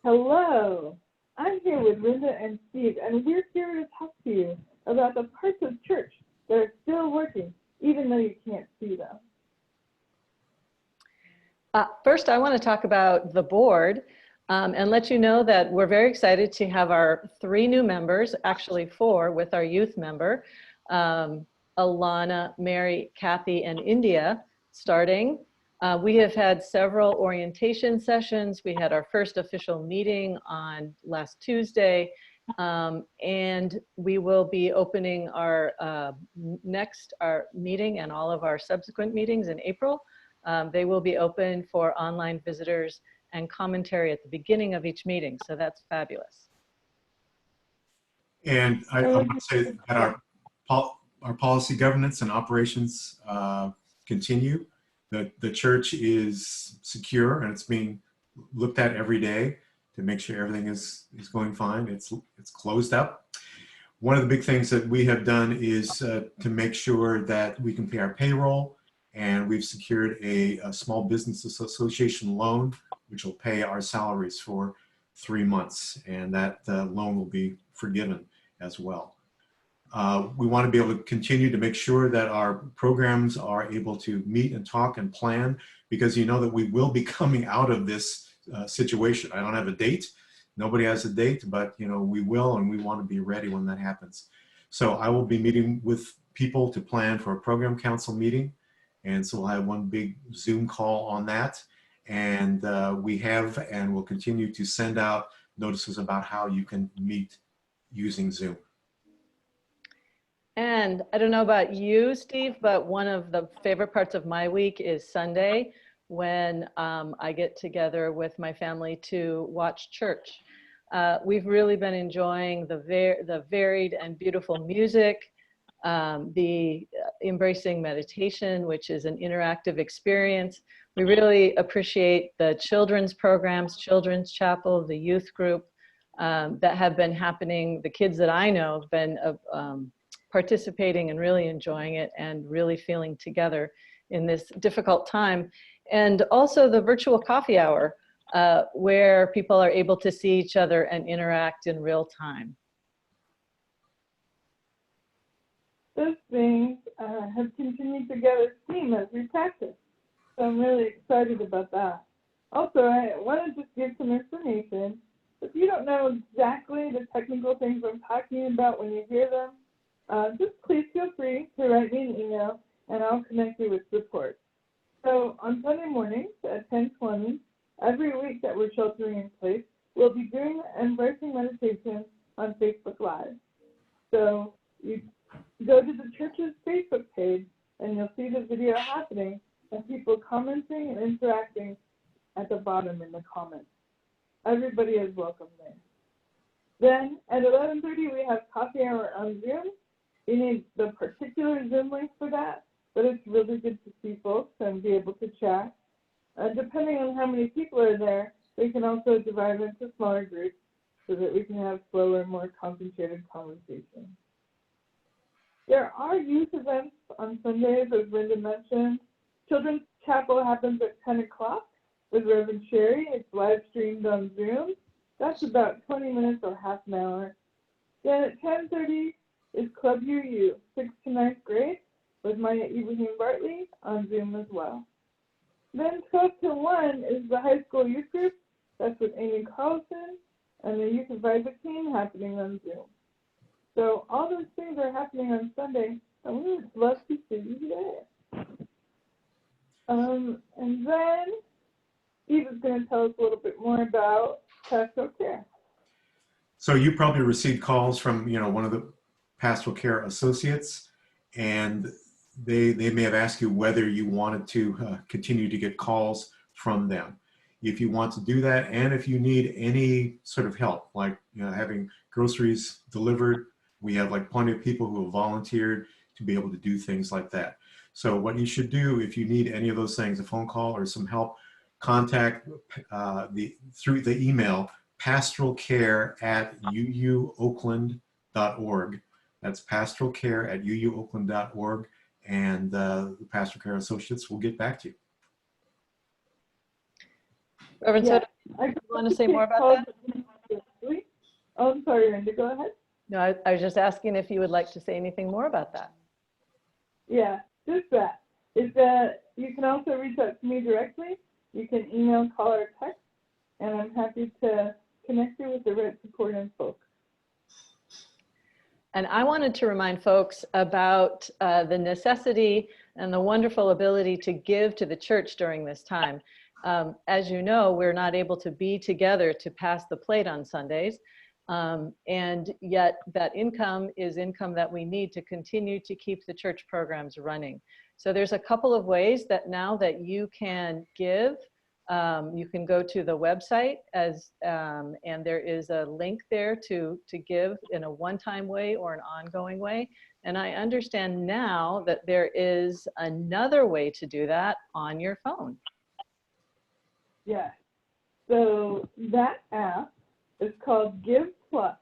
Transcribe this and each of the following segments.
Hello, I'm here with Rinda and Steve, and we're here to talk to you about the parts of church that are still working, even though you can't see them. First, I want to talk about the board and let you know that we're very excited to have our 3 new members, actually 4, with our youth member, Alana, Mary, Kathy, and India starting. We have had several orientation sessions. We had our first official meeting on last Tuesday, and we will be opening our our meeting and all of our subsequent meetings in April. They will be open for online visitors and commentary at the beginning of each meeting, so that's fabulous. And I want to say that our policy governance and operations continue. The church is secure and it's being looked at every day to make sure everything is going fine. It's closed up. One of the big things that we have done is to make sure that we can pay our payroll, and we've secured a small business association loan, which will pay our salaries for 3 months, and that loan will be forgiven as well. We want to be able to continue to make sure that our programs are able to meet and talk and plan, because you know that we will be coming out of this situation. I don't have a date. Nobody has a date, but you know we will, and we want to be ready when that happens. So I will be meeting with people to plan for a program council meeting, and so we'll have one big Zoom call on that. And we have and will continue to send out notices about how you can meet using Zoom. And I don't know about you, Steve, but one of the favorite parts of my week is Sunday, when I get together with my family to watch church. We've really been enjoying the varied and beautiful music, the embracing meditation, which is an interactive experience. We really appreciate the children's programs, Children's Chapel, the youth group that have been happening. The kids that I know have been participating and really enjoying it and really feeling together in this difficult time. And also the virtual coffee hour, where people are able to see each other and interact in real time. Those things have continued to gather steam as we practice, so I'm really excited about that. Also, I want to just give some information. If you don't know exactly the technical things I'm talking about when you hear them, just please feel free to write me an email and I'll connect you with support. So on Sunday mornings at 10:20, every week that we're sheltering in place, we'll be doing embracing meditation on Facebook Live. So you go to the church's Facebook page and you'll see the video happening and people commenting and interacting at the bottom in the comments. Everybody is welcome there. Then at 11:30, we have coffee hour on Zoom. You need the particular Zoom link for that, but it's really good to see folks and be able to chat. Depending on how many people are there, we can also divide into smaller groups so that we can have slower, more concentrated conversations. There are youth events on Sundays, as Rinda mentioned. Children's Chapel happens at 10 o'clock with Reverend Sherry. It's live streamed on Zoom. That's about 20 minutes or half an hour. Then at 10:30 is Club UU, 6th to 9th grade, with Maya Ibrahim Bartley on Zoom as well. Then 12 to 1 is the high school youth group. That's with Amy Carlson and the Youth Advisor team happening on Zoom. So all those things are happening on Sunday, and we would love to see you there. And then Steve is going to tell us a little bit more about pastoral care. So you probably received calls from one of the pastoral care associates, and they may have asked you whether you wanted to continue to get calls from them. If you want to do that, and if you need any sort of help, like having groceries delivered, we have plenty of people who have volunteered to be able to do things like that. So what you should do, if you need any of those things, a phone call or some help, contact through the email pastoralcare@uuoakland.org. That's pastoralcare@uuoakland.org, and the pastoral care associates will get back to you. Reverend Yeah. Soto, you want to say more about that? Oh, I'm sorry, Rinda, go ahead. No, I was just asking if you would like to say anything more about that. Yeah, just that. Is that you can also reach out to me directly. You can email, call, or text, and I'm happy to connect you with the right support and folks. And I wanted to remind folks about the necessity and the wonderful ability to give to the church during this time. As you know, we're not able to be together to pass the plate on Sundays. And yet that income is income that we need to continue to keep the church programs running. So there's a couple of ways that now that you can give. You can go to the website and there is a link there to give in a one-time way or an ongoing way. And I understand now that there is another way to do that on your phone. Yes. So that app is called Give Plus,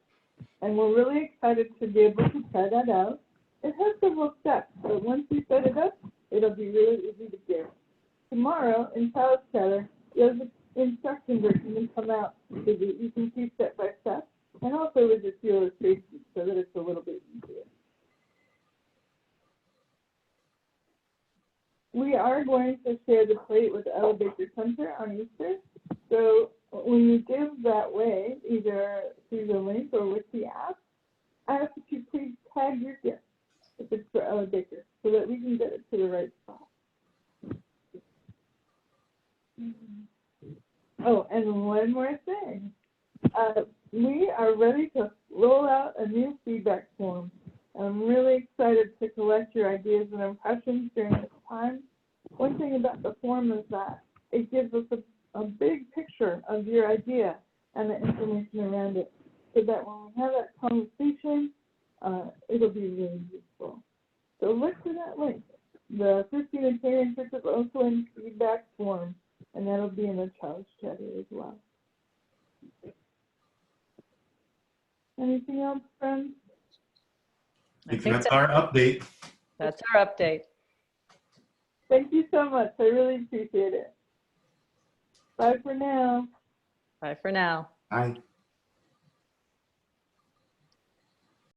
and we're really excited to be able to try that out. It has several steps, but once you set it up, it'll be really easy to give. Tomorrow in Palace Chatter, there's an instructions are going to come out so that you can see step by step, and also with a few illustrations so that it's a little bit easier. We are going to share the plate with Ella Baker Center on Easter. So when you give that way, either through the link or with the app, I ask that you please tag your gift if it's for Ella Baker so that we can get it to the right spot. Oh, and one more thing. We are ready to roll out a new feedback form. I'm really excited to collect your ideas and impressions during this time. One thing about the form is that it gives us a big picture of your idea and the information around it, so that when we have that conversation, it'll be really useful. So look for that link. The 15 Unitarian Church of Oakland feedback form, and that'll be in the Challenge Chatter as well. Anything else, friends? I think that's our update. That's our update. Thank you so much. I really appreciate it. Bye for now. Bye for now. Bye.